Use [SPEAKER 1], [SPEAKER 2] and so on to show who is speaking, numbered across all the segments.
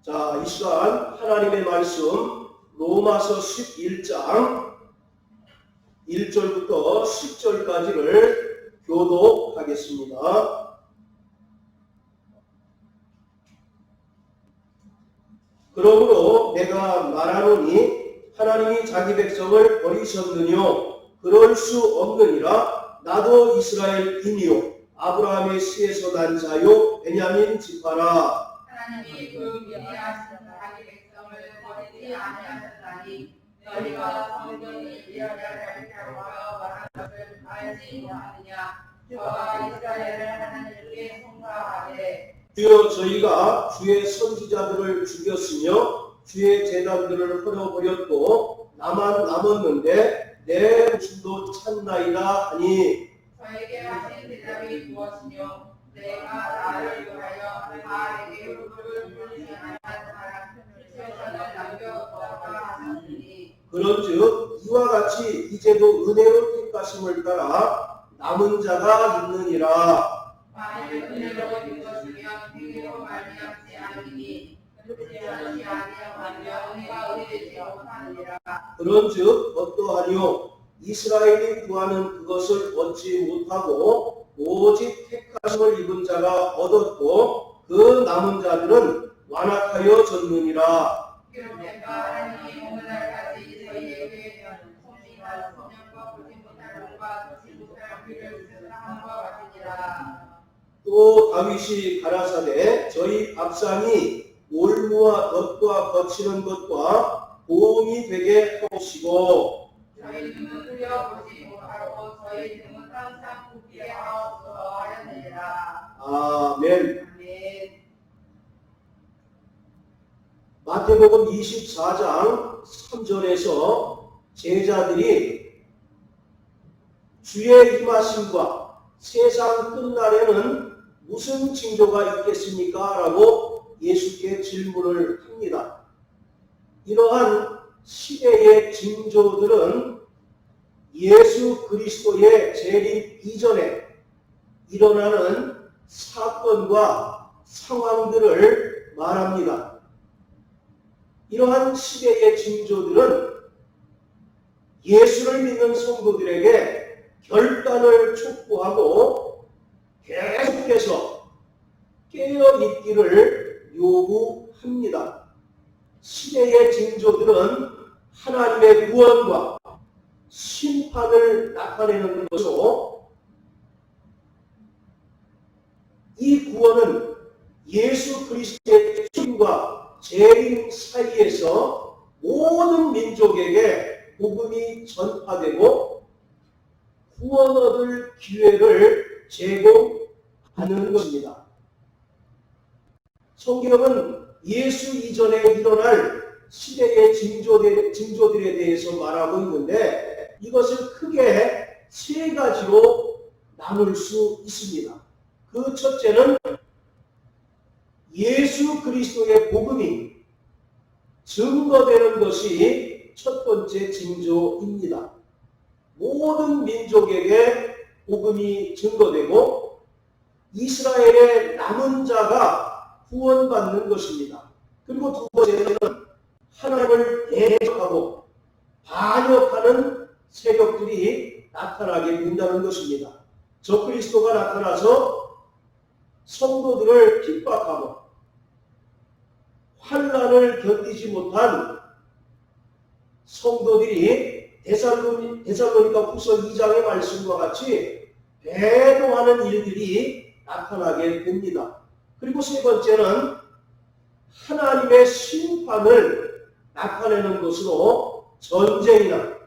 [SPEAKER 1] 자, 이 시간 하나님의 말씀 로마서 11장 1절부터 10절까지를 교독하겠습니다. 그러므로 내가 말하노니 하나님이 자기 백성을 버리셨느뇨? 그럴 수 없느니라. 나도 이스라엘인이요 아브라함의 씨에서 난 자요 베냐민 지파라.
[SPEAKER 2] 하나님이 그 위대하신 자기 백성을 버리지 아니하셨다니 너희가 성경이 이스라엘이라고 말한 것을 알지 못하느냐? 저가 이스라엘을 하나님께 송사하되
[SPEAKER 1] 주여, 저희가 주의 선지자들을 죽였으며 주의 제단들을 헐어버렸고 나만 남았는데 내 목숨도 찾나이다 하니,
[SPEAKER 2] 저에게 하신 대답이 무엇이뇨? 내가 나를 위하여 나에게 흙을 뿌리지 아니한 사람 실천을 남겨두었다 하셨으니,
[SPEAKER 1] 그런즉 이와 같이 이제도 은혜로 택하심을 따라 남은 자가 있느니라.
[SPEAKER 2] 만일 은혜로 된 것이면 행위로 말미암지 않으니 그렇지 않지 아니하면 은혜가 의되지 못하느니라.
[SPEAKER 1] 그런즉 어떠하뇨? 이스라엘이 구하는 그것을 얻지 못하고 오직 택하심을 입은 자가 얻었고 그 남은 자들은 완악하여 졌느니라.
[SPEAKER 2] 기록된 바 하나님이 오늘날까지 저희에게 성신과 소년과 보지 못할 몸과 듣지 못할 귀를 주셨던 것 같으니라.
[SPEAKER 1] 또 다윗이 가라사대 저희 밥상이 올무와 덫과 거치는 것과 보응이 되게 하시고
[SPEAKER 2] 저희 눈은 들여보지 못하고 저희 등은 항상 굳게 하옵소서 하였느니라.
[SPEAKER 1] 아멘.
[SPEAKER 2] 아멘.
[SPEAKER 1] 마태복음 24장 3절에서 제자들이 주의 임하심과 세상 끝날에는 무슨 징조가 있겠습니까? 라고 예수께 질문을 합니다. 이러한 시대의 징조들은 예수 그리스도의 재림 이전에 일어나는 사건과 상황들을 말합니다. 이러한 시대의 징조들은 예수를 믿는 성도들에게 결단을 촉구하고 계속해서 깨어있기를 요구합니다. 시대의 징조들은 하나님의 구원과 심판을 나타내는 것으로 이 구원은 예수 그리스도의 죽음과 재림 사이에서 모든 민족에게 복음이 전파되고 구원 얻을 기회를 제공하는 것입니다. 성경은 예수 이전에 일어날 시대의 징조들에 대해서 말하고 있는데 이것을 크게 세 가지로 나눌 수 있습니다. 그 첫째는 예수 그리스도의 복음이 증거되는 것이 첫 번째 징조입니다. 모든 민족에게 복음이 증거되고 이스라엘의 남은 자가 구원받는 것입니다. 그리고 두 번째는 하나님을 대적하고 반역하는 세력들이 나타나게 된다는 것입니다. 적그리스도가 나타나서 성도들을 핍박하고 환난을 견디지 못한 성도들이 데살로니가 후서 2장의 말씀과 같이 배도하는 일들이 나타나게 됩니다. 그리고 세 번째는 하나님의 심판을 나타내는 것으로 전쟁이나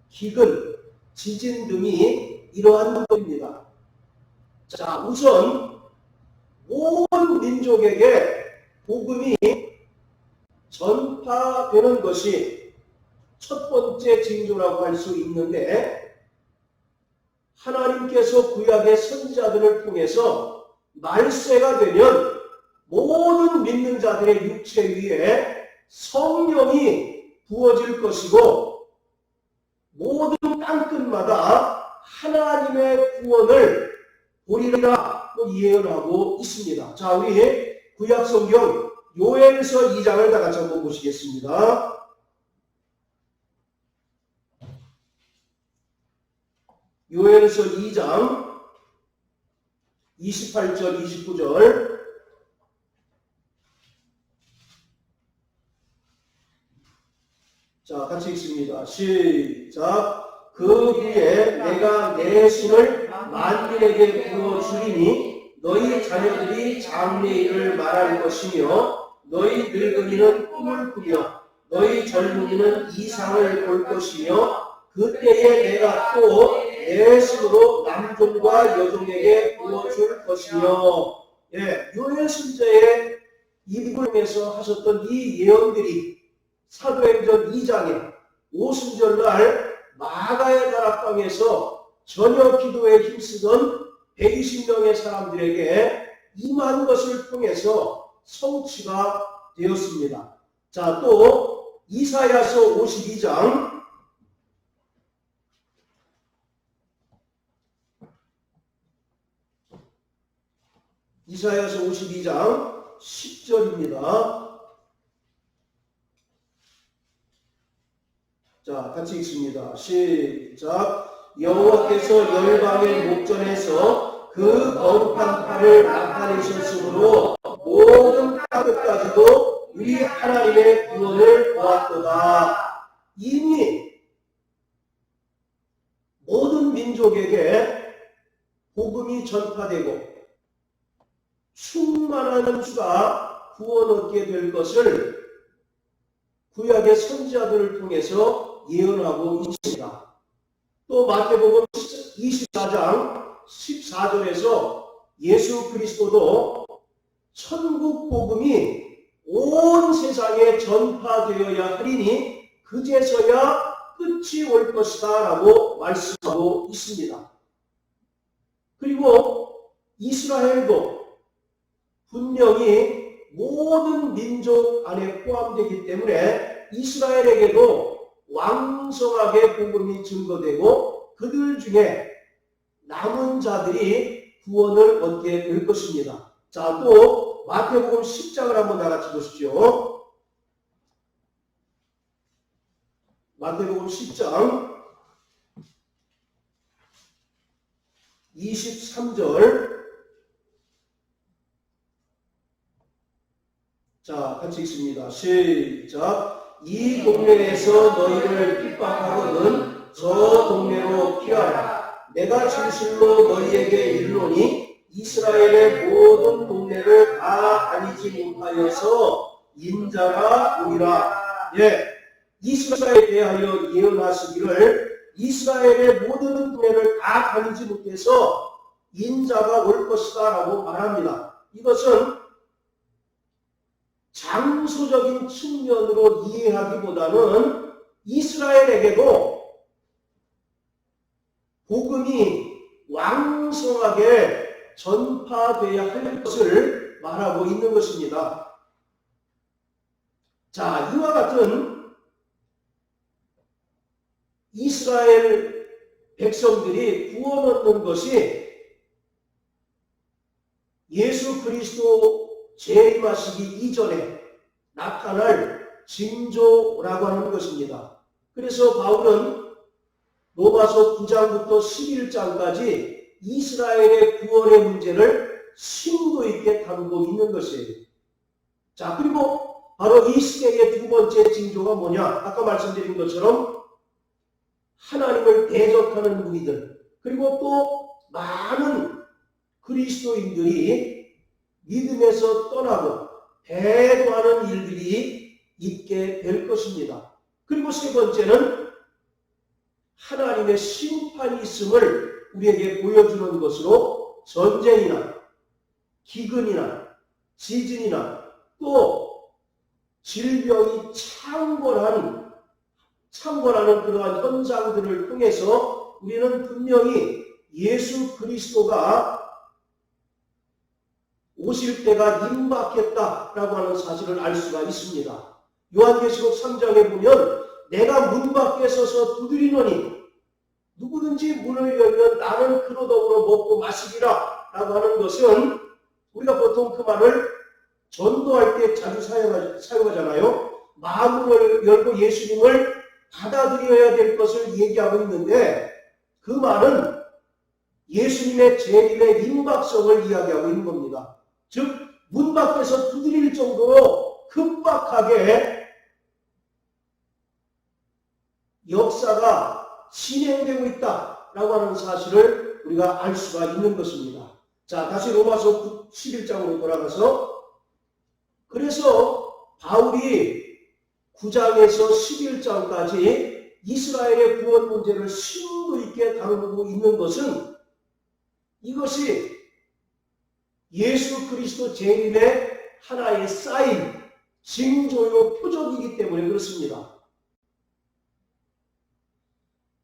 [SPEAKER 1] 기근, 지진 등이 이러한 것입니다. 자, 우선 모든 민족에게 복음이 전파되는 것이 첫 번째 징조라고 할 수 있는데 하나님께서 구약의 선지자들을 통해서 말세가 되면 모든 믿는 자들의 육체 위에 성령이 부어질 것이고 모든 땅끝마다 하나님의 구원을 보리라 예언하고 있습니다. 자, 우리 구약 성경 요엘서 2장을 다 같이 한번 보시겠습니다. 요엘서 2장 28절 29절. 자, 같이 읽습니다. 시작. 그 후에 내가 내 신을 만민에게 부어주리니 너희 자녀들이 장래일을 말할 것이며 너희 늙은이는 꿈을 꾸며 너희 젊은이는 이상을 볼 것이며 그때에 내가 또 내 신으로 남종과 여종에게 부어줄 것이며. 예, 요엘 선지자의 이분에서 하셨던 이 예언들이 사도행전 2장에 오순절날 마가의 다락방에서 저녁 기도에 힘쓰던 120명의 사람들에게 임한 것을 통해서 성취가 되었습니다. 자, 또 이사야서 52장 이사야서 52장 10절입니다. 자, 같이 읽습니다. 시작. 여호와께서 열방의 목전에서 그 거룩한 팔을 나타내셨으므로 모든 땅끝까지도 우리 하나님의 구원을 보았도다. 이미 모든 민족에게 복음이 전파되고 충만한 수가 구원 얻게 될 것을 구약의 선지자들을 통해서 예언하고 있습니다. 또 마태복음 24장 14절에서 예수 그리스도도 천국 복음이 온 세상에 전파되어야 하리니 그제서야 끝이 올 것이다 라고 말씀하고 있습니다. 그리고 이스라엘도 분명히 모든 민족 안에 포함되기 때문에 이스라엘에게도 왕성하게 복음이 증거되고 그들 중에 남은 자들이 구원을 얻게 될 것입니다. 자, 또 마태복음 10장을 한번 다 같이 보십시오. 마태복음 10장 23절. 자, 같이 읽습니다. 시작. 이 동네에서 너희를 핍박하거든 저 동네로 피하라. 내가 진실로 너희에게 이르노니 이스라엘의 모든 동네를 다 다니지 못하여서 인자가 오리라. 예, 이스라엘에 대하여 예언하시기를 이스라엘의 모든 동네를 다 다니지 못해서 인자가 올 것이다 라고 말합니다. 이것은 장소적인 측면으로 이해하기보다는 이스라엘에게도 복음이 왕성하게 전파되어야 할 것을 말하고 있는 것입니다. 자, 이와 같은 이스라엘 백성들이 구원 얻는 것이 예수 그리스도 재림하시기 이전에 나타날 징조라고 하는 것입니다. 그래서 바울은 로마서 9장부터 11장까지 이스라엘의 구원의 문제를 심도 있게 다루고 있는 것이에요. 자, 그리고 바로 이 시대의 두 번째 징조가 뭐냐? 아까 말씀드린 것처럼 하나님을 대적하는 무리들, 그리고 또 많은 그리스도인들이 믿음에서 떠나고 배도하는 일들이 있게 될 것입니다. 그리고 세 번째는 하나님의 심판이 있음을 우리에게 보여주는 것으로 전쟁이나 기근이나 지진이나 또 질병이 창궐하는 그러한 현상들을 통해서 우리는 분명히 예수 그리스도가 오실 때가 임박했다라고 하는 사실을 알 수가 있습니다. 요한계시록 3장에 보면 내가 문 밖에 서서 두드리노니 누구든지 문을 열면 나는 그로 더불어 먹고 마시리라 라고 하는 것은 우리가 보통 그 말을 전도할 때 자주 사용하잖아요. 마음을 열고 예수님을 받아들여야 될 것을 얘기하고 있는데 그 말은 예수님의 재림의 임박성을 이야기하고 있는 겁니다. 즉 문 밖에서 두드릴 정도로 급박하게 역사가 진행되고 있다라고 하는 사실을 우리가 알 수가 있는 것입니다. 자, 다시 로마서 11장으로 돌아가서 그래서 바울이 9장에서 11장까지 이스라엘의 구원 문제를 심도 있게 다루고 있는 것은 이것이 예수 그리스도 재림의 하나의 사인, 징조요 표적이기 때문에 그렇습니다.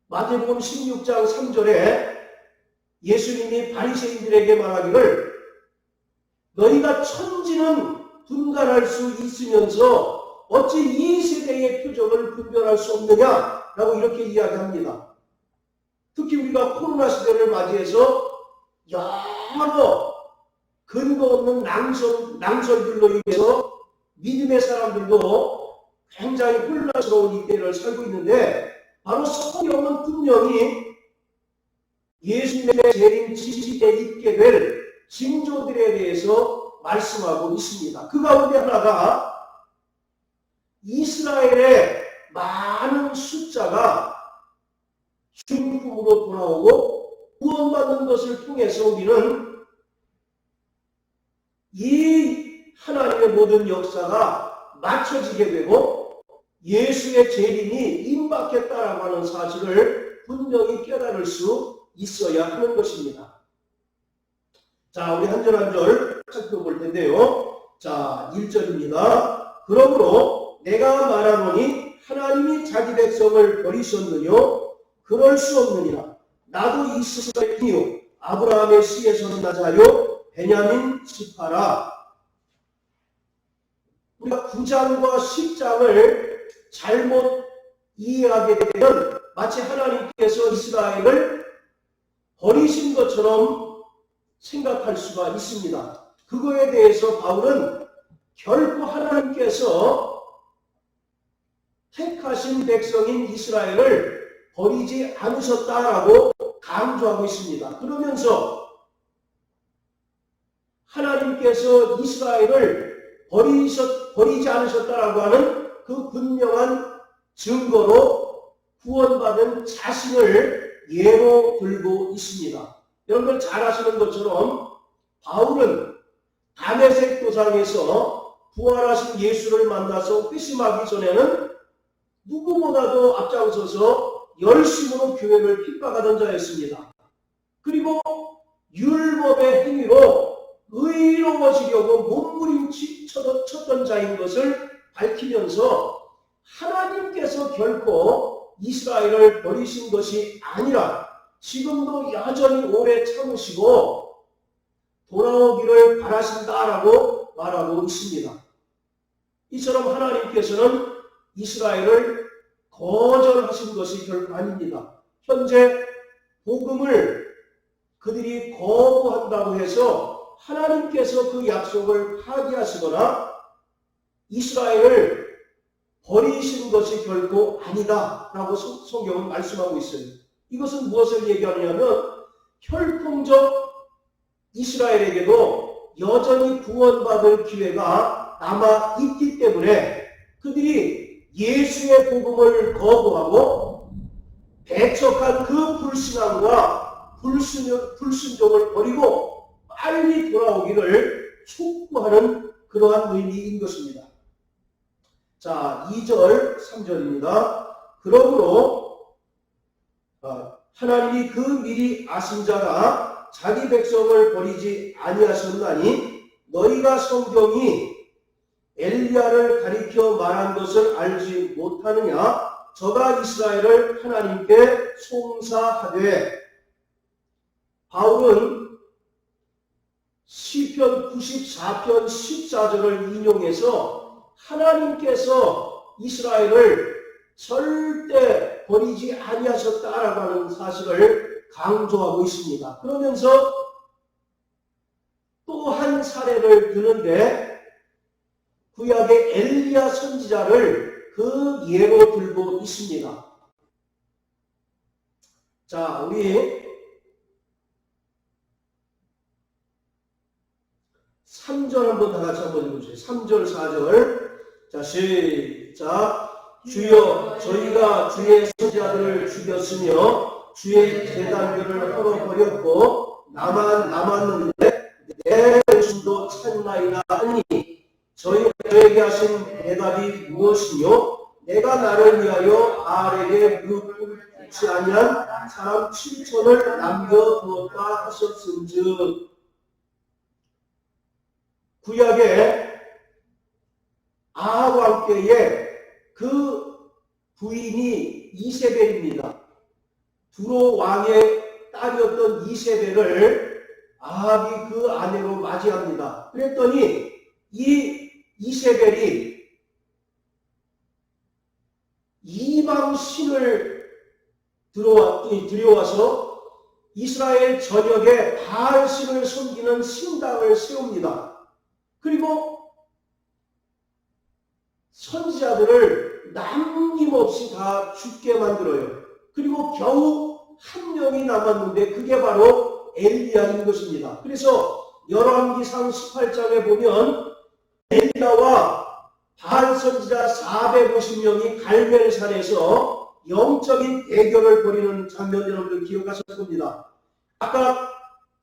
[SPEAKER 1] 마태복음 16장 3절에 예수님이 바리새인들에게 말하기를 너희가 천지는 분간할 수 있으면서 어찌 이 세대의 표적을 분별할 수 없느냐라고 이렇게 이야기합니다. 특히 우리가 코로나 시대를 맞이해서 여러 근거 없는 낭설들로 인해서 믿음의 사람들도 굉장히 혼란스러운 이때를 살고 있는데 바로 성경은 분명히 예수님의 재림 시대에 있게 될 징조들에 대해서 말씀하고 있습니다. 그 가운데 하나가 이스라엘의 많은 숫자가 중품으로 돌아오고 구원받는 것을 통해서 우리는 이 하나님의 모든 역사가 맞춰지게 되고 예수의 재림이 임박했다라고 하는 사실을 분명히 깨달을 수 있어야 하는 것입니다. 자, 우리 한 절 한 절 살펴볼 텐데요. 자, 1절입니다. 그러므로 내가 말하노니 하나님이 자기 백성을 버리셨느뇨? 그럴 수 없느니라. 나도 이스라엘이요 아브라함의 씨에서 난 자요 베냐민 지파라. 우리가 9장과 10장을 잘못 이해하게 되면 마치 하나님께서 이스라엘을 버리신 것처럼 생각할 수가 있습니다. 그거에 대해서 바울은 결코 하나님께서 택하신 백성인 이스라엘을 버리지 않으셨다라고 강조하고 있습니다. 그러면서 하나님께서 이스라엘을 버리지 않으셨다라고 하는 그 분명한 증거로 구원받은 자신을 예로 들고 있습니다. 여러분들 잘 아시는 것처럼 바울은 다메섹 도상에서 부활하신 예수를 만나서 회심하기 전에는 누구보다도 앞장서서 열심으로 교회를 핍박하던 자였습니다. 그리고 율법의 행위로 의로워지려고 몸부림쳤던 자인 것을 밝히면서 하나님께서 결코 이스라엘을 버리신 것이 아니라 지금도 여전히 오래 참으시고 돌아오기를 바라신다라고 말하고 있습니다. 이처럼 하나님께서는 이스라엘을 거절하신 것이 결코 아닙니다. 현재 복음을 그들이 거부한다고 해서 하나님께서 그 약속을 파기하시거나 이스라엘을 버리신 것이 결코 아니다라고 성경은 말씀하고 있어요. 이것은 무엇을 얘기하냐면 혈통적 이스라엘에게도 여전히 구원받을 기회가 남아 있기 때문에 그들이 예수의 복음을 거부하고 배척한 그 불신앙과 불순종을 버리고 빨리 돌아오기를 촉구하는 그러한 의미인 것입니다. 자, 2절, 3절입니다. 그러므로 하나님이 그 미리 아신 자가 자기 백성을 버리지 아니하셨나니 너희가 성경이 엘리야를 가리켜 말한 것을 알지 못하느냐? 저가 이스라엘을 하나님께 송사하되. 바울은 시편 94편 14절을 인용해서 하나님께서 이스라엘을 절대 버리지 아니하셨다라고 하는 사실을 강조하고 있습니다. 그러면서 또 한 사례를 드는데 구약의 엘리야 선지자를 그 예로 들고 있습니다. 자, 우리 3절 한번 다 같이 한번 읽어주세요. 3절, 4절. 자, 시작. 주여, 저희가 주의 선지자들을 죽였으며 주의 제단들을 헐어버렸고 나만 남았는데 내 목숨도 찾나이다 하니 저희에게 하신 대답이 무엇이뇨? 내가 나를 위하여 바알에게 무릎을 꿇지 아니한 사람 7천을 남겨두었다 하셨은즉. 구약의 아합 왕 때에 그 부인이 이세벨입니다. 두로 왕의 딸이었던 이세벨을 아합이 그 아내로 맞이합니다. 그랬더니 이 이세벨이 이방 신을 들여와서 이스라엘 전역에 바알 신을 섬기는 신당을 세웁니다. 그리고 선지자들을 남김없이 다 죽게 만들어요. 그리고 겨우 한 명이 남았는데 그게 바로 엘리야인 것입니다. 그래서 열왕기상 18장에 보면 엘리야와 바알 선지자 450명이 갈멜산에서 영적인 대결을 벌이는 장면 여러분들 기억하실 겁니다. 아까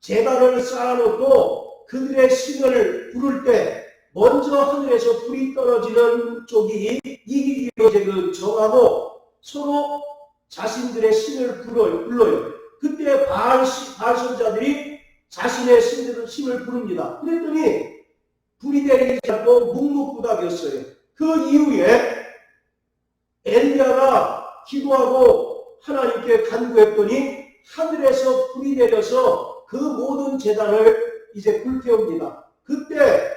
[SPEAKER 1] 제단을 쌓아놓고 그들의 신을 부를 때 먼저 하늘에서 불이 떨어지는 쪽이 이기기로 이제 정하고 서로 자신들의 신을 불러요. 그때 바알 선지자들이 자신의 신을 부릅니다. 그랬더니 불이 내리지 않고 묵묵부답이었어요. 그 이후에 엘리야가 기도하고 하나님께 간구했더니 하늘에서 불이 내려서 그 모든 제단을 이제 불태웁니다. 그때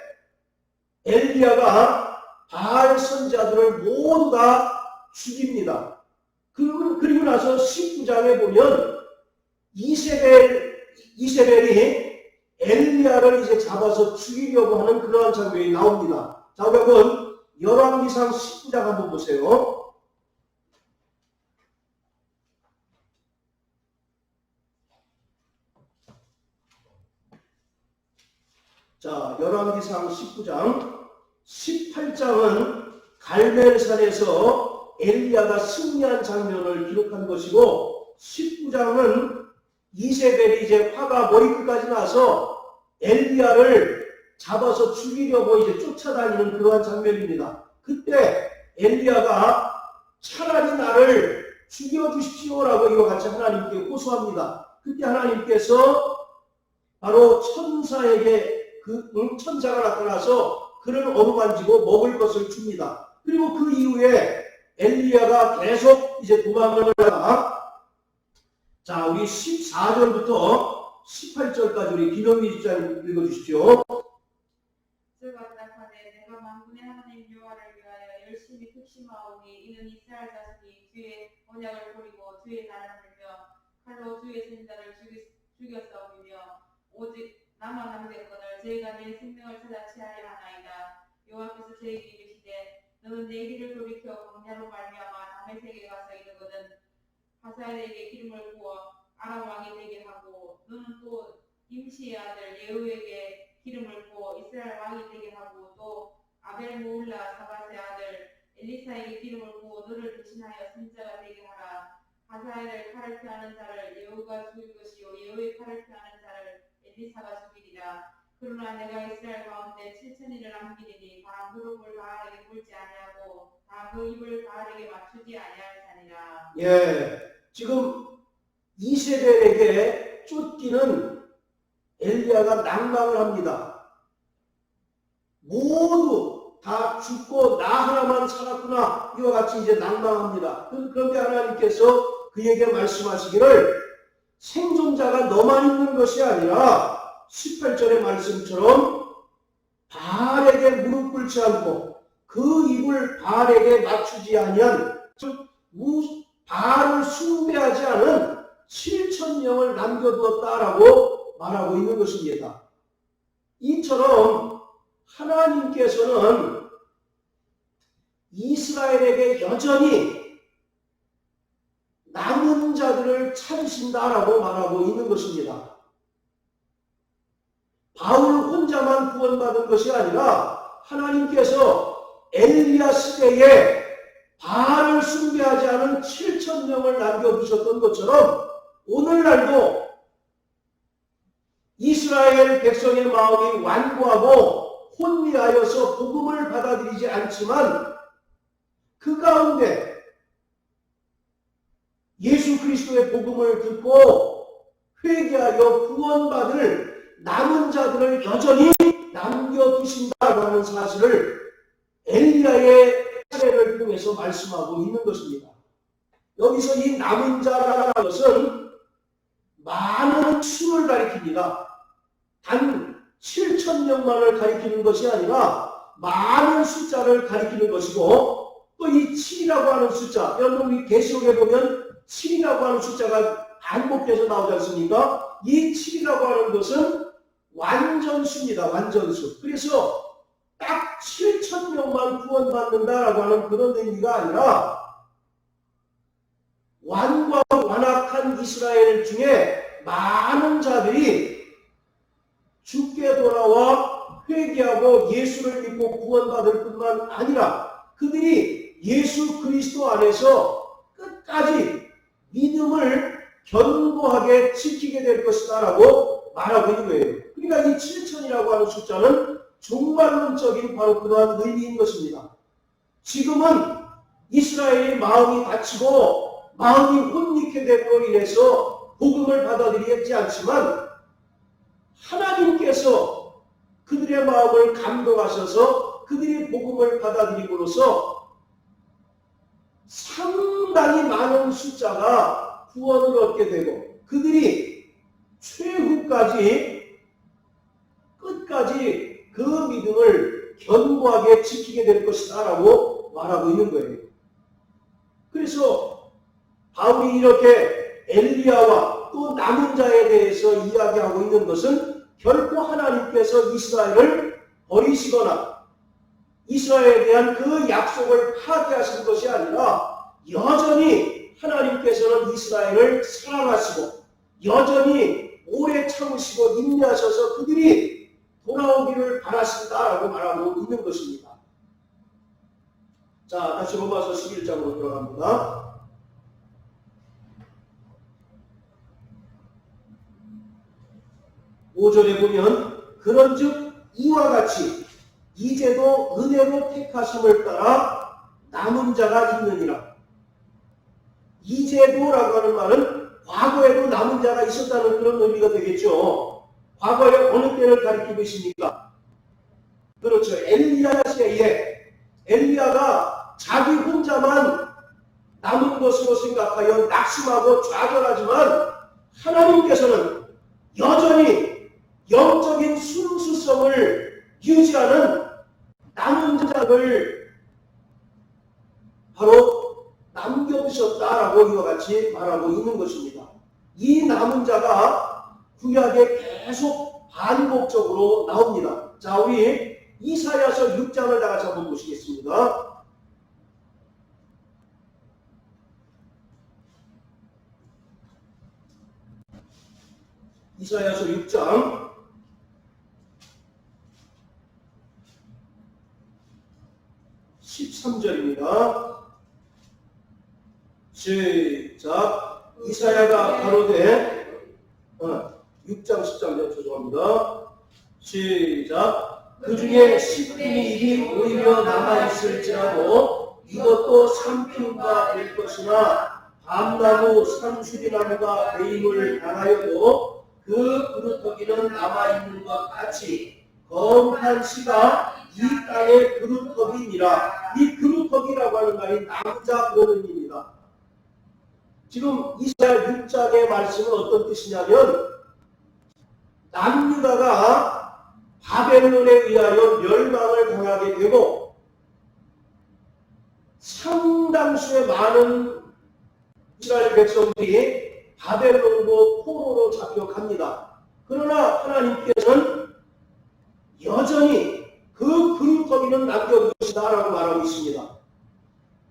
[SPEAKER 1] 엘리야가 바알 선지자들을 모두 다 죽입니다. 그리고 나서 19장에 보면 이세벨이 엘리야를 이제 잡아서 죽이려고 하는 그러한 장면이 나옵니다. 자, 여러분 열왕기상 19장 한번 보세요. 자, 열왕기상 19장 18장은 갈멜산에서 엘리야가 승리한 장면을 기록한 것이고 19장은 이세벨이 이제 화가 머리끝까지 나서 엘리야를 잡아서 죽이려고 이제 쫓아다니는 그러한 장면입니다. 그때 엘리야가 차라리 나를 죽여주십시오라고 이와 같이 하나님께 호소합니다. 그때 하나님께서 바로 천사에게 천사가 나타나서 그를 어루만지고 먹을 것을 줍니다. 그리고 그 이후에 엘리야가 계속 이제 도망을 하다가 자, 우리 14절부터 18절까지 우리 김영미 집사님 읽어주십시오.
[SPEAKER 2] 저가 대답하되 내가 만군의 하나님 여호와를 위하여 열심히 극심하오니 이는 이스라엘 자손이 주의 언약을 버리고 주의 날을 물며 칼로 주의 선지자를 죽였사오며 오직 나만 남겼거늘 저희가 내 생명을 찾아 취하려 하나이다. 여호와께서 저에게 이르시되 너는 내 길을 돌이켜 광야로 말미암아 다메섹에 가서 이르거든 하사엘에게 기름을 부어 아람 왕이 되게 하고 너는 또 임시의 아들 예후에게 기름을 부어 이스라엘 왕이 되게 하고 또 아벨 모울라 사밧의 아들 엘리사에게 기름을 부어 너를 대신하여 선지자가 되게 하라. 하사엘을 칼을 피하는 자를 예후가 죽일 것이요 예후의 칼을 피하는 자를 엘리사가 죽이리라. 그러나 내가 이스라엘 가운데 7,000일을 남기리니 다 무릎을 바알에게 꿇지 아니하고 다 그 입을 바알에게 맞추지 아니할 자니라.
[SPEAKER 1] 예, 지금 이세벨에게 쫓기는 엘리야가 낭망을 합니다. 모두 다 죽고 나 하나만 살았구나 이와 같이 이제 낭망합니다. 그런데 하나님께서 그에게 말씀하시기를 생존자가 너만 있는 것이 아니라 18절의 말씀처럼 바알에게 무릎 꿇지 않고 그 입을 바알에게 맞추지 아니한 즉 바알을 숭배하지 않은 7,000명을 남겨두었다라고 말하고 있는 것입니다. 이처럼 하나님께서는 이스라엘에게 여전히 남은 자들을 찾으신다라고 말하고 있는 것입니다. 바울 혼자만 구원받은 것이 아니라 하나님께서 엘리야 시대에 바알을 숭배하지 않은 7,000명을 남겨두셨던 것처럼 오늘날도 이스라엘 백성의 마음이 완고하고 혼미하여서 복음을 받아들이지 않지만 그 가운데 예수 그리스도의 복음을 듣고 회개하여 구원받을 남은 자들을 여전히 남겨두신다고 하는 사실을 엘리야의 사례를 통해서 말씀하고 있는 것입니다. 여기서 이 남은 자라는 것은 많은 수를 가리킵니다. 단 7,000명만을 가리키는 것이 아니라 많은 숫자를 가리키는 것이고 또 이 7이라고 하는 숫자, 여러분 이 계시록에 보면 7이라고 하는 숫자가 반복해서 나오지 않습니까? 이 7이라고 하는 것은 완전수입니다. 완전수. 그래서 딱 7,000명만 구원받는다라고 하는 그런 의미가 아니라 완고하고 완악한 이스라엘 중에 많은 자들이 주께 돌아와 회개하고 예수를 믿고 구원받을 뿐만 아니라 그들이 예수 그리스도 안에서 끝까지 믿음을 견고하게 지키게 될 것이다 라고 말하고 있는 거예요. 그러니까 이 7,000이라고 하는 숫자는 종말론적인 바로 그러한 의미인 것입니다. 지금은 이스라엘의 마음이 닫히고 마음이 혼미케 됨으로 인해서 복음을 받아들이지 않지만 하나님께서 그들의 마음을 감동하셔서 그들이 복음을 받아들임으로써 상당히 많은 숫자가 구원을 얻게 되고 그들이 최후까지 끝까지 그 믿음을 견고하게 지키게 될 것이다 라고 말하고 있는 거예요. 그래서 바울이 이렇게 엘리야와 또 남은 자에 대해서 이야기하고 있는 것은 결코 하나님께서 이스라엘을 버리시거나 이스라엘에 대한 그 약속을 파기하신 것이 아니라 여전히 하나님께서는 이스라엘을 사랑하시고 여전히 오래 참으시고 인내하셔서 그들이 돌아오기를 바라신다라고 말하고 있는 것입니다. 자, 다시 로마서 11장으로 들어갑니다. (5절에) 보면 그런즉 이와 같이 이제도 은혜로 택하심을 따라 남은 자가 있느니라. 이제도라고 하는 말은 과거에도 남은 자가 있었다는 그런 의미가 되겠죠. 과거에 어느 때를 가리키고 있습니까? 그렇죠. 엘리야 시대에 엘리야가 자기 혼자만 남은 것으로 생각하여 낙심하고 좌절하지만 하나님께서는 여전히 영적인 순수성을 유지하는 남은 자를 바로 남겨두셨다라고 이와 같이 말하고 있는 것입니다. 이 남은 자가 구약에 계속 반복적으로 나옵니다. 자, 우리 이사야서 6장을 다 같이 한번 보시겠습니다. 이사야서 6장 13절입니다. 시작. 이사야가 가로되 6장 10장 죄송합니다. 시작. 그 중에 10분의 1이 오히려 남아있을지라도 이것도 삼킨바 될 것이나 밤나무 산수리나무가 배임을 당하여도 그 그루터기는 남아있는 것 같이 거룩한 씨가 이 땅의 그루터기니라. 이 그루터기라고 하는 말이 남자 그런 의미입니다. 지금 이사야 6장의 말씀은 어떤 뜻이냐면 남유다가 바벨론에 의하여 멸망을 당하게 되고 상당수의 많은 이스라엘 백성들이 바벨론으로 포로로 잡혀갑니다. 그러나 하나님께서는 여전히 그 그루터기는 남겨두시다라고 말하고 있습니다.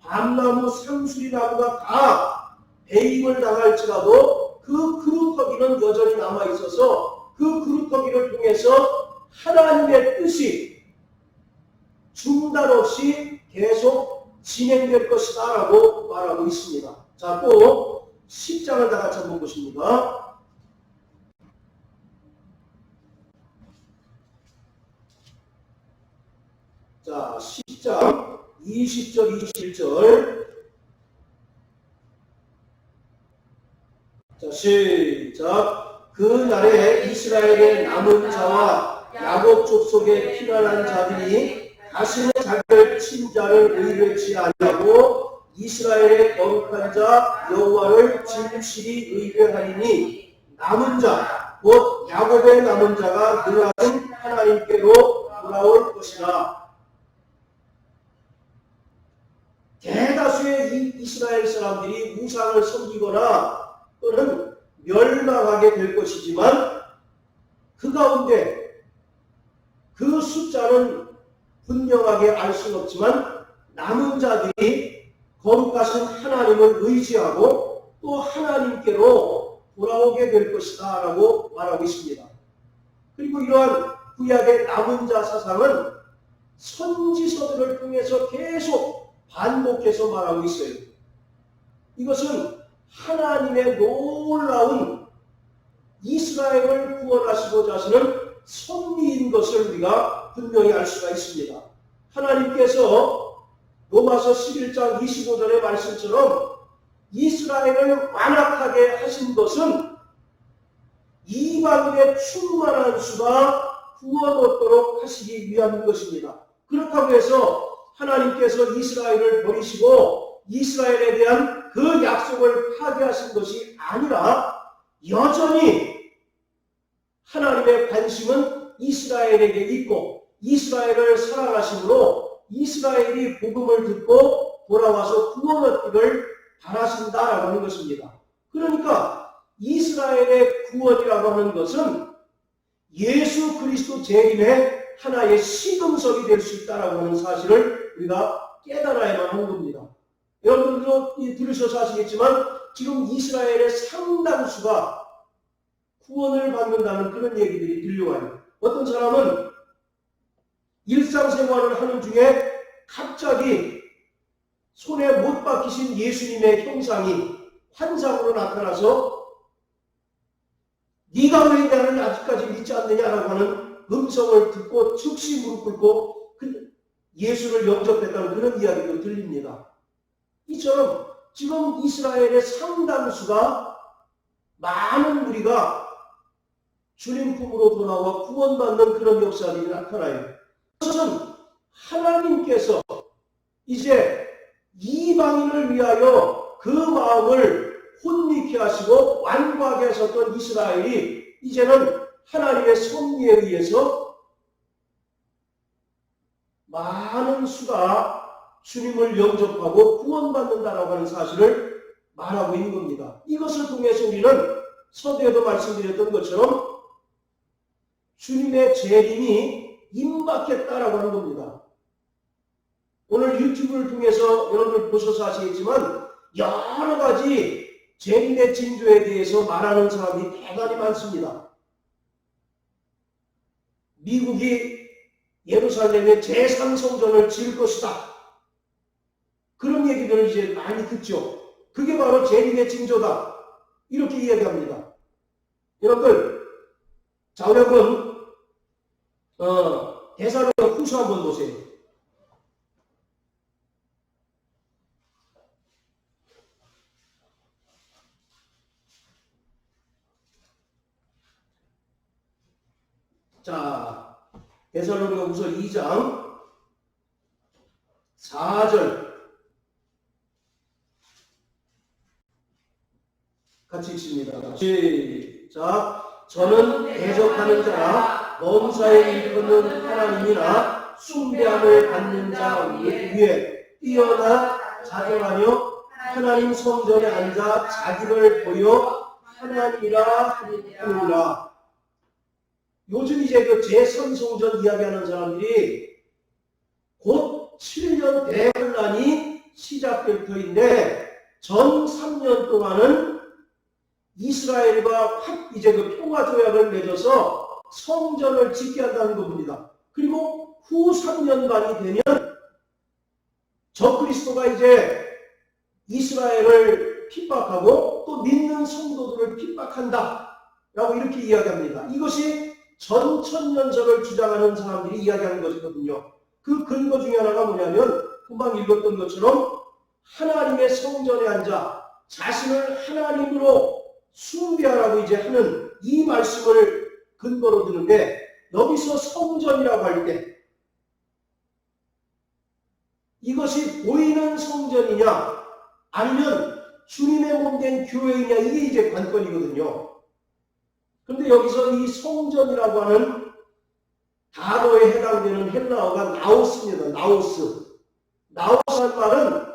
[SPEAKER 1] 밤나무, 상수리 나무가 다 배임을 당할지라도 그 그루터기는 여전히 남아있어서 그 그루터기를 통해서 하나님의 뜻이 중단 없이 계속 진행될 것이다 라고 말하고 있습니다. 자, 또 10장을 다 같이 한번 보십니다. 자, 10장 20절 21절. 자, 시작. 그 날에 이스라엘의 남은 자와 야곱 족속의 피난한 자들이 다시는 자기를 친자를 의뢰치 아니하고 이스라엘의 거룩한 자 여호와를 진실이 의뢰하리니 남은 자 곧 야곱의 남은 자가 능하신 하나님께로 돌아올 것이라. 대다수의 이 이스라엘 사람들이 우상을 섬기거나 또는 멸망하게 될 것이지만 그 가운데 그 숫자는 분명하게 알 수는 없지만 남은 자들이 거룩하신 하나님을 의지하고 또 하나님께로 돌아오게 될 것이다 라고 말하고 있습니다. 그리고 이러한 구약의 남은 자 사상은 선지서들을 통해서 계속 반복해서 말하고 있어요. 이것은 하나님의 놀라운 이스라엘을 구원하시고자 하시는 섭리인 것을 우리가 분명히 알 수가 있습니다. 하나님께서 로마서 11장 25절의 말씀처럼 이스라엘을 완악하게 하신 것은 이방인의 충만한 수가 구원 얻도록 하시기 위함인 것입니다. 그렇다고 해서 하나님께서 이스라엘을 버리시고 이스라엘에 대한 그 약속을 파괴하신 것이 아니라 여전히 하나님의 관심은 이스라엘에게 있고 이스라엘을 사랑하심으로 이스라엘이 복음을 듣고 돌아와서 구원 얻기를 바라신다라고 하는 것입니다. 그러니까 이스라엘의 구원이라고 하는 것은 예수 그리스도 재림의 하나의 시금석이 될 수 있다라고 하는 사실을 우리가 깨달아야만 하는 겁니다. 여러분들도 들으셔서 아시겠지만 지금 이스라엘의 상당수가 구원을 받는다는 그런 얘기들이 들려와요. 어떤 사람은 일상생활을 하는 중에 갑자기 손에 못 박히신 예수님의 형상이 환상으로 나타나서 네가 왜 나를 아직까지 믿지 않느냐라고 하는 음성을 듣고 즉시 무릎 꿇고 예수를 영접했다는 그런 이야기도 들립니다. 이처럼 지금 이스라엘의 상당수가 많은 무리가 주님 품으로 돌아와 구원받는 그런 역사들이 나타나요. 그것은 하나님께서 이제 이방인을 위하여 그 마음을 혼미케 하시고 완고하게 하셨던 이스라엘이 이제는 하나님의 섭리에 의해서 많은 수가 주님을 영접하고 구원받는다라고 하는 사실을 말하고 있는 겁니다. 이것을 통해서 우리는 서두에도 말씀드렸던 것처럼 주님의 재림이 임박했다라고 하는 겁니다. 오늘 유튜브를 통해서 여러분들 보셔서 아시겠지만 여러 가지 재림의 징조에 대해서 말하는 사람이 대단히 많습니다. 미국이 예루살렘에 제3성전을 지을 것이다. 그런 얘기들을 이제 많이 듣죠. 그게 바로 재림의 징조다. 이렇게 이야기합니다. 여러분들, 자, 우리 한번 데살로니가 후서 한번 보세요. 자, 데살로니가 후서 2장 4절 같이 읽습니다. 시작. 저는 대적하는 자나 범사에 일컫는 하나님이나 숭배함을 받는 자 위에 뛰어나 자정하며 하나님 성전에 앉아 자기를 보여 하나님이라 하느니라. 요즘 이제 그 제3성전 이야기하는 사람들이 곧 7년 대환란이 시작될 터인데 전 3년 동안은 이스라엘과 이제 그 평화 조약을 맺어서 성전을 짓게 한다는 겁니다. 그리고 후 3년간이 되면 적그리스도가 이제 이스라엘을 핍박하고 또 믿는 성도들을 핍박한다 라고 이렇게 이야기합니다. 이것이 전천년설을 주장하는 사람들이 이야기하는 것이거든요. 그 근거 중에 하나가 뭐냐면 금방 읽었던 것처럼 하나님의 성전에 앉아 자신을 하나님으로 숭배하라고 이제 하는 이 말씀을 근거로 드는데, 여기서 성전이라고 할 때 이것이 보이는 성전이냐 아니면 주님의 몸된 교회이냐, 이게 이제 관건이거든요. 그런데 여기서 이 성전이라고 하는 단어에 해당되는 헬라어가 나오스입니다. 나오스. 나오스란 말은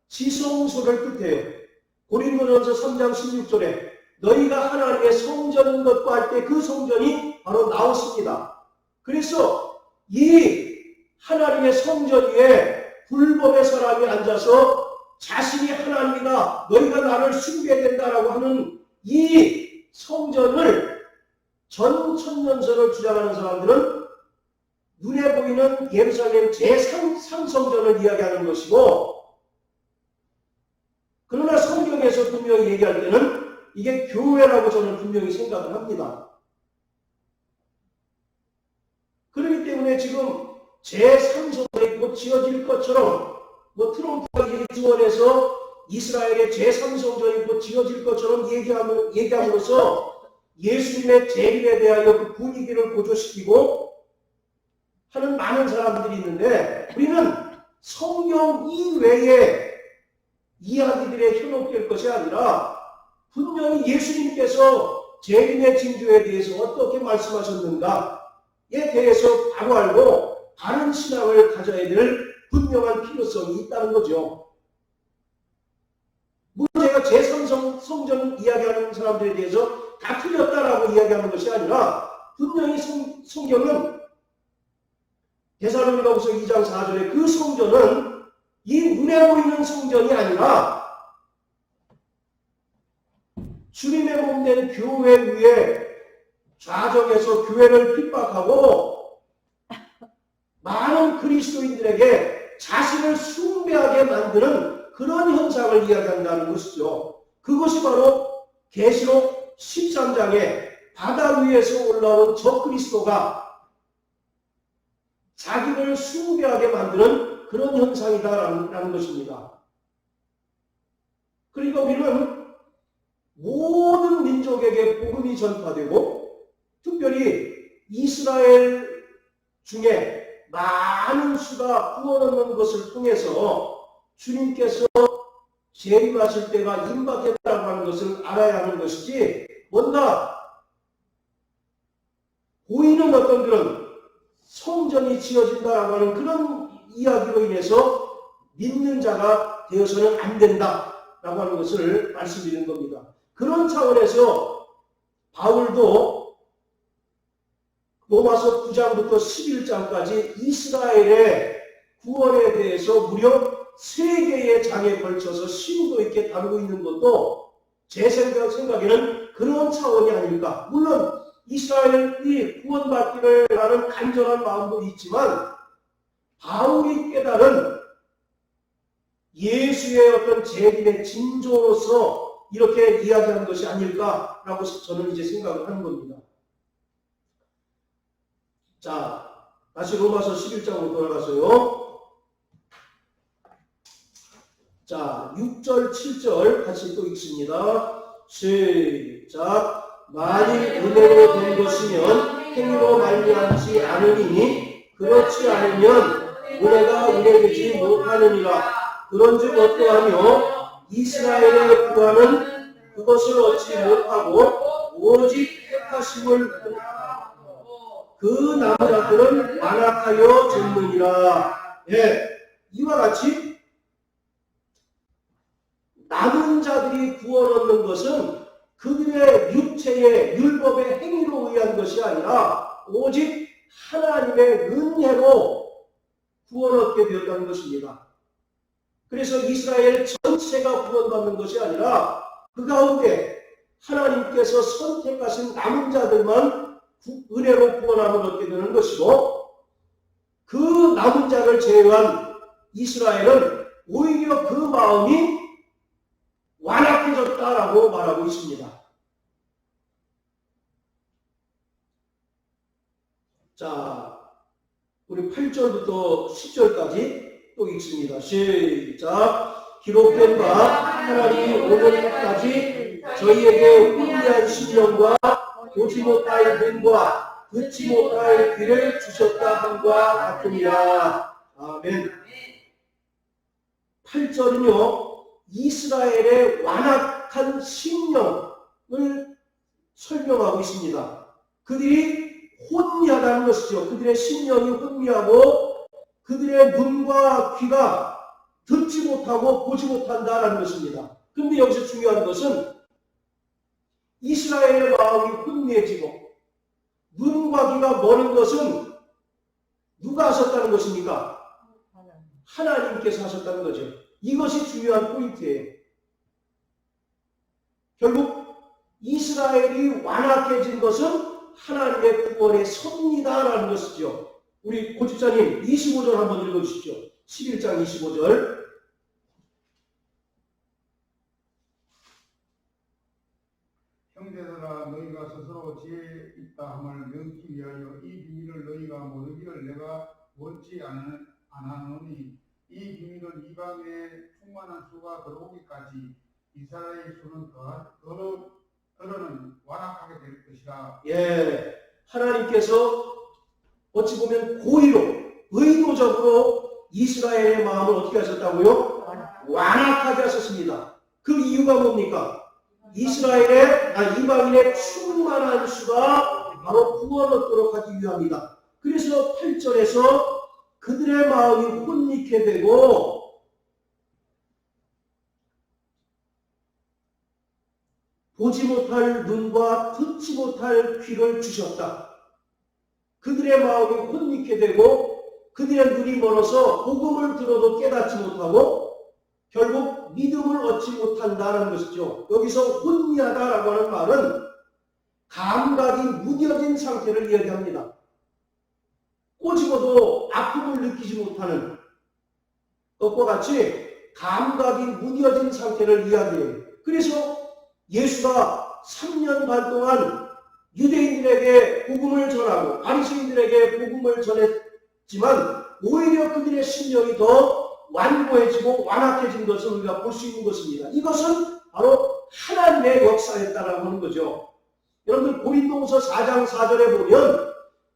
[SPEAKER 1] 지성소를 뜻해요. 고린도전서 3장 16절에 너희가 하나님의 성전인 것과 할 때 그 성전이 바로 나오스입니다. 그래서 이 하나님의 성전 위에 불법의 사람이 앉아서 자신이 하나님이다, 너희가 나를 숭배된다라고 하는 이 성전을 전천년설을 주장하는 사람들은 눈에 보이는 예루살렘 제3성전을 이야기하는 것이고, 그러나 성경에서 분명히 얘기할 때는 이게 교회라고 저는 분명히 생각을 합니다. 그렇기 때문에 지금 제3성전이 곧 지어질 것처럼, 트럼프가 지원해서 이스라엘의 제3성전이 곧 지어질 것처럼 얘기함으로써 예수님의 재림에 대하여 그 분위기를 고조시키고 하는 많은 사람들이 있는데, 우리는 성경 이외의 이야기들에 현혹될 것이 아니라 분명히 예수님께서 재림의 징조에 대해서 어떻게 말씀하셨는가에 대해서 바로 알고 바른 신앙을 가져야 될 분명한 필요성이 있다는 거죠. 물론 제가 제3성전 이야기하는 사람들에 대해서 다 틀렸다라고 이야기하는 것이 아니라, 분명히 성경은 데살로니가후서 2장 4절에 그 성전은 이 눈에 보이는 성전이 아니라 주님의 몸된 교회 위에 좌정해서 교회를 핍박하고 많은 그리스도인들에게 자신을 숭배하게 만드는 그런 현상을 이야기한다는 것이죠. 그것이 바로 계시록 13장에 바다 위에서 올라온 적그리스도가 자기를 숭배하게 만드는 그런 현상이다라는 것입니다. 그러니까 우리는 모든 민족에게 복음이 전파되고, 특별히 이스라엘 중에 많은 수가 구원 얻는 것을 통해서 주님께서 재림하실 때가 임박했다고 하는 것을 알아야 하는 것이지, 뭔가 보이는 어떤 그런 성전이 지어진다라고 하는 그런 이야기로 인해서 믿는 자가 되어서는 안 된다라고 하는 것을 말씀드리는 겁니다. 그런 차원에서 바울도 로마서 9장부터 11장까지 이스라엘의 구원에 대해서 무려 3개의 장에 걸쳐서 심도 있게 다루고 있는 것도 제 생각에는 그런 차원이 아닐까. 물론 이스라엘이 구원받기를 하는 간절한 마음도 있지만, 바울이 깨달은 예수의 어떤 재림의 징조로서 이렇게 이야기하는 것이 아닐까라고 저는 이제 생각을 하는 겁니다. 자, 다시 로마서 11장으로 돌아가서요. 자, 6절, 7절 같이 또 읽습니다. 시작. 만일 은혜로 된 것이면 행위로 말미암지 않으니, 그렇지 않으면 은혜가 은혜되지 못하느니라. 그런즉 어떠하며 이스라엘의 구하는 그것을 얻지 못하고 오직 택하심을 그 남자들은 완악하여 졌느니라. 예, 이와 같이 남은 자들이 구원 얻는 것은 그들의 육체의 율법의 행위로 의한 것이 아니라 오직 하나님의 은혜로 구원 얻게 되었다는 것입니다. 그래서 이스라엘 전체가 구원받는 것이 아니라 그 가운데 하나님께서 선택하신 남은 자들만 은혜로 구원함을 얻게 되는 것이고, 그 남은 자를 제외한 이스라엘은 오히려 그 마음이 완악해졌다라고 말하고 있습니다. 자, 우리 8절부터 10절까지 또 읽습니다. 시작. 기록된 바 하나님이 오늘까지 저희에게 혼미한 심령과 보지 못할 눈과 듣지 못할 귀를 주셨다 함과 같으니라. 아멘. 8절은요, 이스라엘의 완악한 심령을 설명하고 있습니다. 그들이 혼미하다는 것이죠. 그들의 심령이 혼미하고 그들의 눈과 귀가 듣지 못하고 보지 못한다는 것입니다. 그런데 여기서 중요한 것은 이스라엘의 마음이 혼미해지고 눈과 귀가 머는 것은 누가 하셨다는 것입니까? 하나님께서 하셨다는 거죠. 이것이 중요한 포인트예요. 결국 이스라엘이 완악해진 것은 하나님의 구원의 섭리다라는 것이죠. 우리 고집자님 25절 한번 읽어주시죠. 11장 25절.
[SPEAKER 3] 형제들아, 너희가 스스로 지혜 있다 함을 명기 위하여 이 비밀을 너희가 모르기를 내가 원치 않으니, 이 비밀은 이방에 충만한 수가 들어오기까지 이스라엘 수는 더러는 완악하게 될 것이라.
[SPEAKER 1] 예, 하나님께서 어찌 보면 고의로 의도적으로 이스라엘의 마음을 어떻게 하셨다고요? 완악하게 하셨습니다. 그 이유가 뭡니까? 이방인의 충만한 수가 바로 구원 얻도록 하기 위함이다. 그래서 8절에서 그들의 마음이 혼미케 되고 보지 못할 눈과 듣지 못할 귀를 주셨다. 그들의 마음이 혼미케 되고 그들의 눈이 멀어서 복음을 들어도 깨닫지 못하고 결국 믿음을 얻지 못한다는 것이죠. 여기서 혼미하다라고 하는 말은 감각이 무뎌진 상태를 이야기합니다. 꼬집어도 아픔을 느끼지 못하는 것과 같이 감각이 무뎌진 상태를 이야기해요. 그래서 예수가 3년 반 동안 유대인들에게 복음을 전하고 바리새인들에게 복음을 전했지만 오히려 그들의 심령이 더 완고해지고 완악해진 것을 우리가 볼 수 있는 것입니다. 이것은 바로 하나님의 역사였다라고 하는 거죠. 여러분들 고린도후서 4장 4절에 보면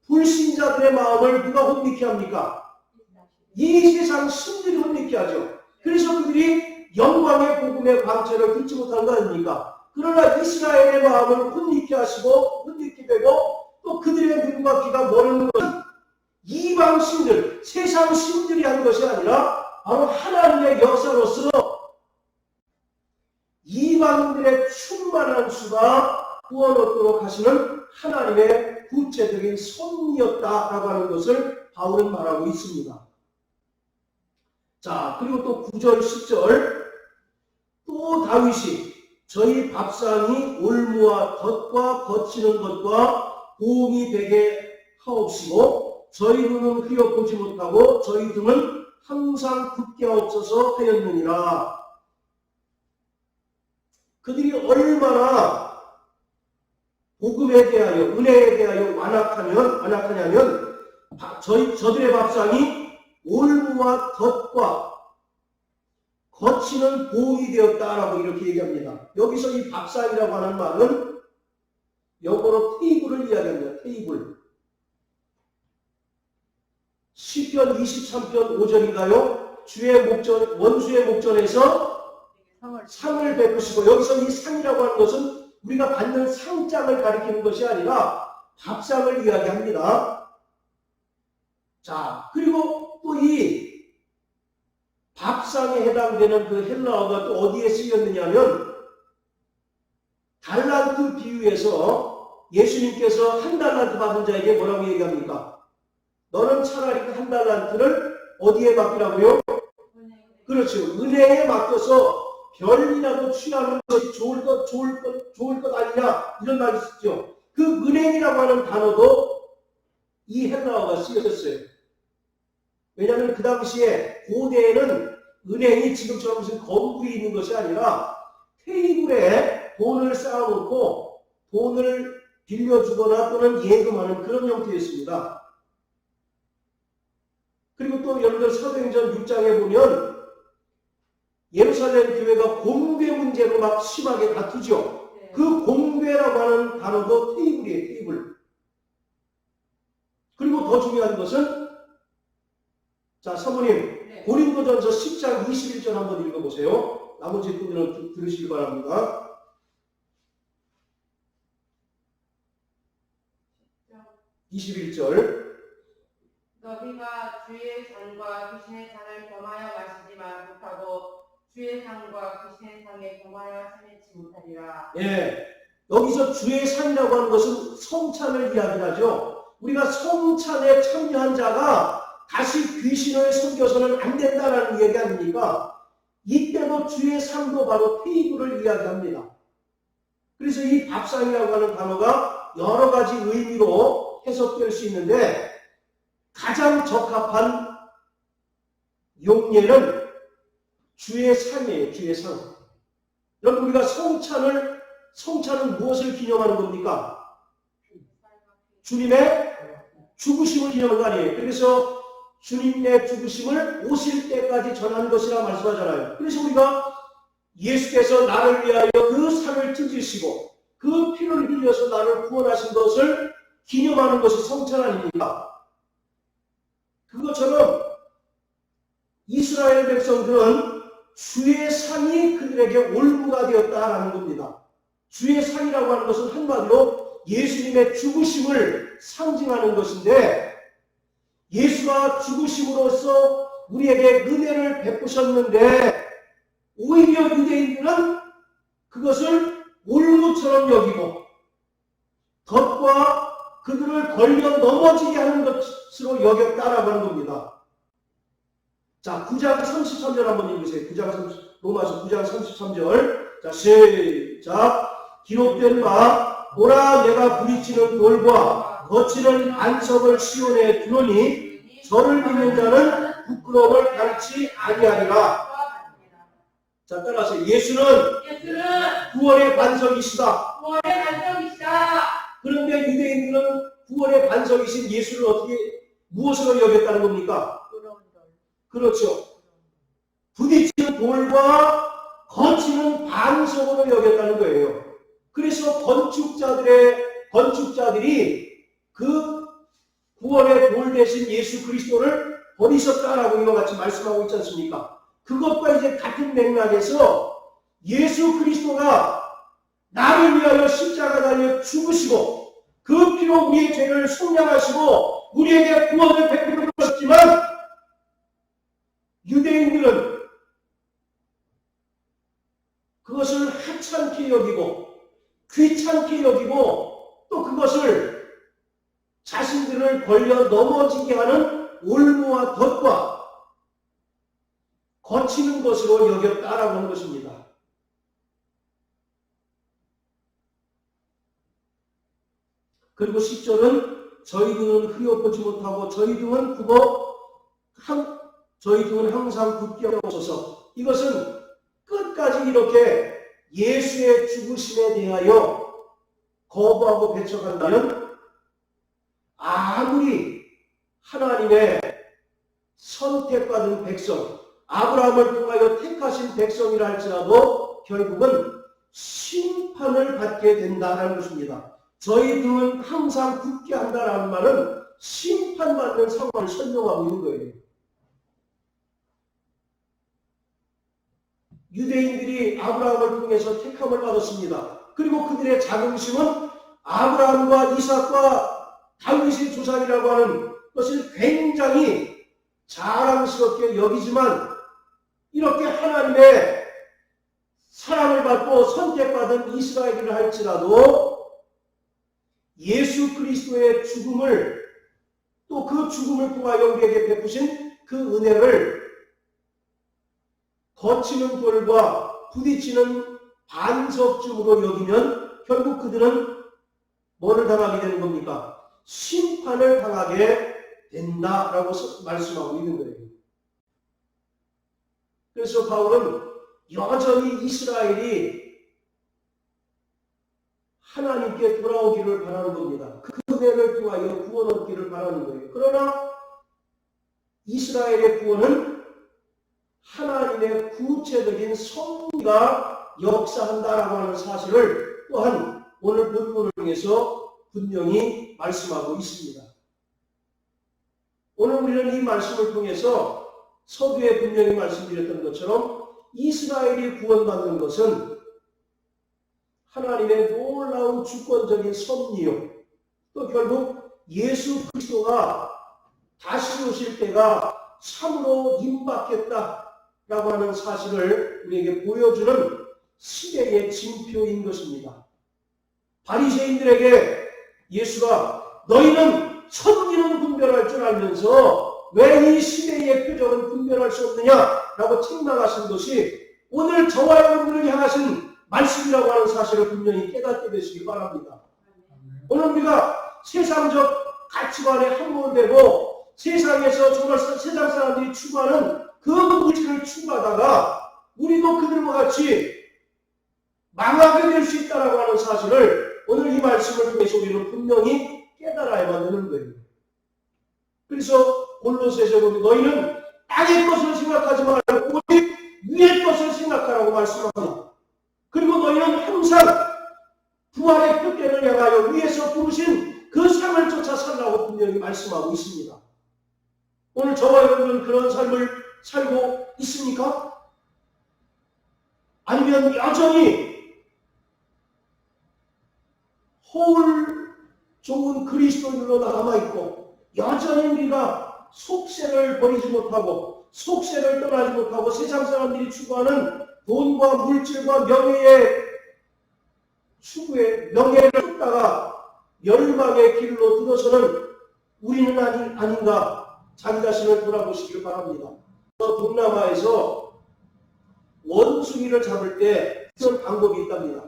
[SPEAKER 1] 불신자들의 마음을 누가 혼미케 합니까? 이 세상 신들이 혼미케 하죠. 그래서 그들이 영광의 복음의 광채를 듣지 못한 거 아닙니까? 그러나 이스라엘의 마음을 혼미케 하시고 혼미케 되고 또 그들의 눈과 귀가 멀는 것은 이방 신들, 세상 신들이 한 것이 아니라 바로 하나님의 역사로서 이방인들의 충만한 수가 구원 얻도록 하시는 하나님의 구체적인 섭리였다라고 하는 것을 바울은 말하고 있습니다. 자, 그리고 또 9절, 10절 또 다윗이 저희 밥상이 올무와 덫과 거치는 것과 보응이 되게 하옵시고 저희 눈은 휘어 보지 못하고 저희 등은 항상 굳게 없어서 하였느니라. 그들이 얼마나 복음에 대하여 은혜에 대하여 완악하냐면 저들의 밥상이 올무와 덫과 거치는 보응이 되었다라고 이렇게 얘기합니다. 여기서 이 밥상이라고 하는 말은 영어로 테이블을 이야기합니다. 테이블. 시편 23편 5절인가요? 원수의 목전에서 상을 베푸시고, 여기서 이 상이라고 하는 것은 우리가 받는 상장을 가리키는 것이 아니라 밥상을 이야기합니다. 자, 그리고 또 이 밥상에 해당되는 그 헬라어가 또 어디에 쓰였느냐면 달란트 비유에서 예수님께서 한 달란트 받은 자에게 뭐라고 얘기합니까? 너는 차라리 그 한 달란트를 어디에 맡기라고요? 그렇죠. 은혜에 맡겨서 별이라도 취하는 것이 좋을 것 아니냐 이런 말이 있죠. 그 은행이라고 하는 단어도 이 헬라어가 쓰였어요. 왜냐하면 그 당시에 고대에는 은행이 지금처럼 무슨 건물이 있는 것이 아니라 테이블에 돈을 쌓아놓고 돈을 빌려주거나 또는 예금하는 그런 형태였습니다. 그리고 또 여러분들 사도행전 6장에 보면 예루살렘 교회가 공배 문제로 막 심하게 다투죠.
[SPEAKER 2] 네.
[SPEAKER 1] 그 공배라고 하는 단어도 테이블이에요. 테이블. 그리고 더 중요한 것은 자 사모님
[SPEAKER 2] 네.
[SPEAKER 1] 고린도전서 10장 21절 한번 읽어보세요. 나머지 분들은 들으시기 바랍니다. 21절
[SPEAKER 2] 너희가 주의 잔과 귀신의 잔을 겸하여 마시지 못하고 주의 상과 귀신의 상에 겸하여 지내지 못하리라.
[SPEAKER 1] 예, 여기서 주의 상이라고 하는 것은 성찬을 이야기하죠. 우리가 성찬에 참여한 자가 다시 귀신을 섬겨서는 안 된다는 얘기 아닙니까? 이때도 주의 상도 바로 테이블을 이야기합니다. 그래서 이 밥상이라고 하는 단어가 여러 가지 의미로 해석될 수 있는데 가장 적합한 용례는 주의 상이에요. 주의 상. 여러분 우리가 성찬은 무엇을 기념하는 겁니까? 주님의 죽으심을 기념하는 거 아니에요. 그래서 주님의 죽으심을 오실 때까지 전하는 것이라 말씀하잖아요. 그래서 우리가 예수께서 나를 위하여 그 살을 찢으시고 그 피를 흘려서 나를 구원하신 것을 기념하는 것이 성찬 아닙니까? 그것처럼 이스라엘 백성들은 주의 상이 그들에게 올무가 되었다라는 겁니다. 주의 상이라고 하는 것은 한마디로 예수님의 죽으심을 상징하는 것인데 예수가 죽으심으로써 우리에게 은혜를 베푸셨는데 오히려 유대인들은 그것을 올무처럼 여기고 덫과 그들을 걸려 넘어지게 하는 것으로 여겼다라고 하는 겁니다. 자, 9장 33절 한번 읽으세요. 로마서 9장 33절. 자, 시작. 기록된 바 보라 내가 부딪히는 돌과 거치는 안석을 시온에 두노니 저를 믿는 자는 부끄러움을 당치 아니하리라. 자, 따라서 예수는 구원의 반석이시다. 그런데 유대인들은 구원의 반석이신 예수를 어떻게 무엇으로 여겼다는 겁니까? 그렇죠. 부딪히는 돌과 거치는 반석으로 여겼다는 거예요. 그래서 건축자들이 그 구원의 돌 대신 예수 그리스도를 버리셨다라고 이와 같이 말씀하고 있지 않습니까? 그것과 이제 같은 맥락에서 예수 그리스도가 나를 위하여 십자가 달려 죽으시고 그 피로 우리의 죄를 속량하시고 우리에게 구원을 베풀어 주셨지만 유대인들은 그것을 하찮게 여기고 귀찮게 여기고 또 그것을 자신들을 걸려 넘어지게 하는 올무와 덫과 거치는 것으로 여겼다라고 하는 것입니다. 그리고 10절은 저희 등은 흐려보지 못하고 저희 등은 항상 굳게 없어서 이것은 끝까지 이렇게 예수의 죽으심에 대하여 거부하고 배척한다면 아무리 하나님의 선택받은 백성 아브라함을 통하여 택하신 백성이라 할지라도 결국은 심판을 받게 된다는 것입니다. 저희 등은 항상 굳게 한다는 말은 심판받는 상황을 설명하고 있는 거예요. 유대인들이 아브라함을 통해서 택함을 받았습니다. 그리고 그들의 자긍심은 아브라함과 이삭과 다윗의 조상이라고 하는 것을 굉장히 자랑스럽게 여기지만 이렇게 하나님의 사랑을 받고 선택받은 이스라엘이라 할지라도 예수 그리스도의 죽음을 또 그 죽음을 통하여 우리에게 베푸신 그 은혜를 거치는 돌과 부딪히는 반석쯤으로 여기면 결국 그들은 뭐를 당하게 되는 겁니까? 심판을 당하게 된다라고 말씀하고 있는 거예요. 그래서 바울은 여전히 이스라엘이 하나님께 돌아오기를 바라는 겁니다. 그 은혜를 통하여 구원 얻기를 바라는 거예요. 그러나 이스라엘의 구원은 하나님의 구체적인 섭리가 역사한다라고 하는 사실을 또한 오늘 본문을 통해서 분명히 말씀하고 있습니다. 오늘 우리는 이 말씀을 통해서 서두에 분명히 말씀드렸던 것처럼 이스라엘이 구원받는 것은 하나님의 놀라운 주권적인 섭리요, 또 결국 예수 그리스도가 다시 오실 때가 참으로 임박했다라고 하는 사실을 우리에게 보여주는 시대의 징표인 것입니다. 바리새인들에게 예수가 너희는 천지는 분별할 줄 알면서 왜 이 시대의 표적은 분별할 수 없느냐라고 책망하신 것이 오늘 저와 여러분을 향하신 말씀이라고 하는 사실을 분명히 깨닫게 되시기 바랍니다. 오늘 우리가 세상적 가치관에 함몰되고 세상에서 정말 세상 사람들이 추구하는 그 물질을 추구하다가 우리도 그들과 같이 망하게 될 수 있다라고 하는 사실을 오늘 이 말씀을 통해서 우리는 분명히 깨달아야만 되는 거예요. 그래서 골로새서 보면 너희는 땅의 것을 생각하지 말고 오직 위의 것을 생각하라고 말씀합니다. 그리고 너희는 항상 부활의 표대를 향하여 위에서 부르신 그 상을 쫓아 살라고 분명히 말씀하고 있습니다. 오늘 저와 여러분은 그런 삶을 살고 있습니까? 아니면 여전히 허울 좋은 그리스도인으로 남아있고 여전히 우리가 속세를 버리지 못하고 속세를 떠나지 못하고 세상 사람들이 추구하는 돈과 물질과 명예의 추구에 명예를 쫓다가 멸망의 길로 들어서는 우리는 아닌가 자기 자신을 돌아보시길 바랍니다. 동남아에서 원숭이를 잡을 때 그런 방법이 있답니다.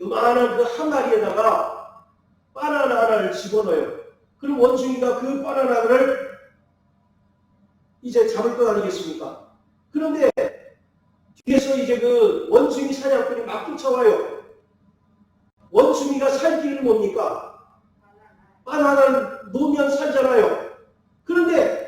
[SPEAKER 1] 요만한 그 항아리에다가 바나나 하나를 집어넣어요. 그럼 원숭이가 그 바나나를 이제 잡을 것 아니겠습니까? 그런데 뒤에서 이제 그 원숭이 사냥꾼이 막 쫓아와요. 원숭이가 살 길은 뭡니까? 바나나를 놓으면 살잖아요. 그런데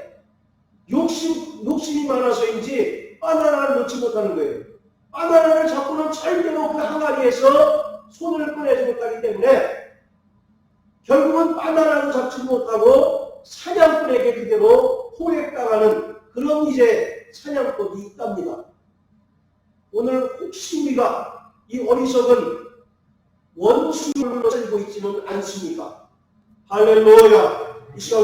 [SPEAKER 1] 욕심이 많아서인지 바나나를 놓지 못하는 거예요. 바나나를 잡고는 절대로 그 항아리에서 손을 꺼내지 못하기 때문에 결국은 바나나도 잡지 못하고 사냥꾼에게 그대로 포획당하는 그런 이제 사냥법이 있답니다. 오늘 혹시 우리가 이 어리석은 원수를 살고 있지는 않습니까? 할렐루야! 이 시간